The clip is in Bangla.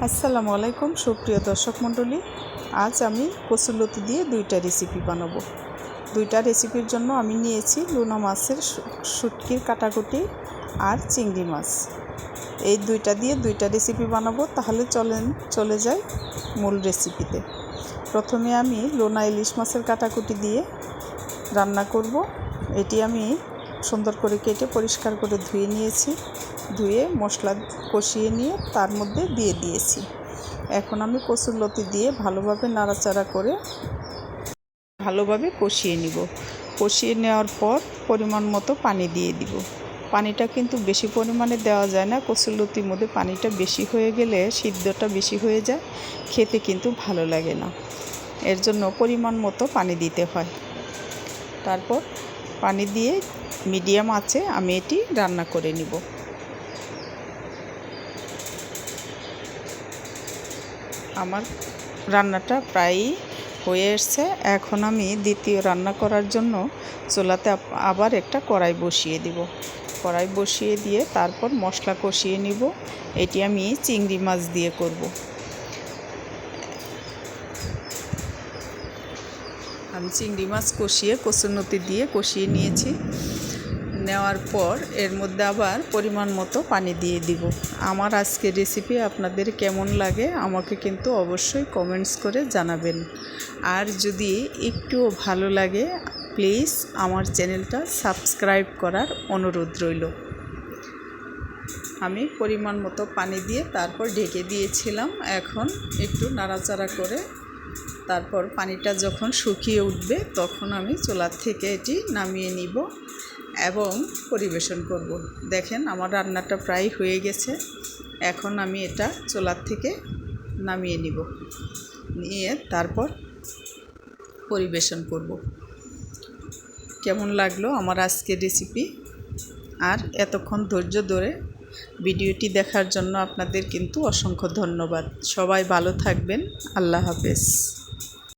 আসসালামু আলাইকুম সুপ্রিয় দর্শক মণ্ডলী। আজ আমি কচুরলতি দিয়ে দুইটা রেসিপি বানাবো। দুইটা রেসিপির জন্য আমি নিয়েছি লুনা মাছের শুটকির কাটাকুটি আর চিংড়ি মাছ। এই দুইটা দিয়ে দুইটা রেসিপি বানাবো। তাহলে চলে যাই মূল রেসিপিতে। প্রথমে আমি লোনা ইলিশ মাছের কাটাকুটি দিয়ে রান্না করব। এটি আমি সুন্দর করে কেটে পরিষ্কার করে ধুয়ে নিয়েছি। ধুয়ে মশলা কষিয়ে নিয়ে তার মধ্যে দিয়ে দিয়েছি। এখন আমি কচুরলতি দিয়ে ভালোভাবে নাড়াচাড়া করে ভালোভাবে কষিয়ে নিব। কষিয়ে নেওয়ার পর পরিমাণ মতো পানি দিয়ে দিব। পানিটা কিন্তু বেশি পরিমাণে দেওয়া যায় না। কচুরলতির মধ্যে পানিটা বেশি হয়ে গেলে সিদ্ধটা বেশি হয়ে যায়, খেতে কিন্তু ভালো লাগে না। এর জন্য পরিমাণ মতো পানি দিতে হয়। তারপর পানি দিয়ে মিডিয়াম আঁচে আমি এটি রান্না করে নিব। আমার রান্নাটা প্রায়ই হয়ে এসছে। এখন আমি দ্বিতীয় রান্না করার জন্য চুলাতে আবার একটা কড়াই বসিয়ে দিব। কড়াই বসিয়ে দিয়ে তারপর মশলা কষিয়ে নিব। এটি আমি চিংড়ি মাছ দিয়ে করব। আমি চিংড়ি মাছ কষিয়ে কচুরলতি দিয়ে কষিয়ে নিয়েছি। নেওয়ার পর এর মধ্যে আবার পরিমাণ মতো পানি দিয়ে দিব। আমার আজকের রেসিপি আপনাদের কেমন লাগে আমাকে কিন্তু অবশ্যই কমেন্টস করে জানাবেন। আর যদি একটুও ভালো লাগে প্লিজ আমার চ্যানেলটা সাবস্ক্রাইব করার অনুরোধ রইল। আমি পরিমাণ মতো পানি দিয়ে তারপর ঢেকে দিয়েছিলাম। এখন একটু নাড়াচাড়া করে তারপর পানিটা যখন শুকিয়ে উঠবে তখন আমি চুলা থেকে এটি নামিয়ে নিব এবং পরিবেশন করব। দেখেন আমার রান্নাটা প্রায় হয়ে গেছে। এখন আমি এটা চুলার থেকে নামিয়ে নিব, নিয়ে তারপর পরিবেশন করব। কেমন লাগলো আমার আজকের রেসিপি? আর এতক্ষণ ধৈর্য ধরে ভিডিওটি দেখার জন্য আপনাদের কিন্তু অসংখ্য ধন্যবাদ। সবাই ভালো থাকবেন। আল্লাহ হাফেজ।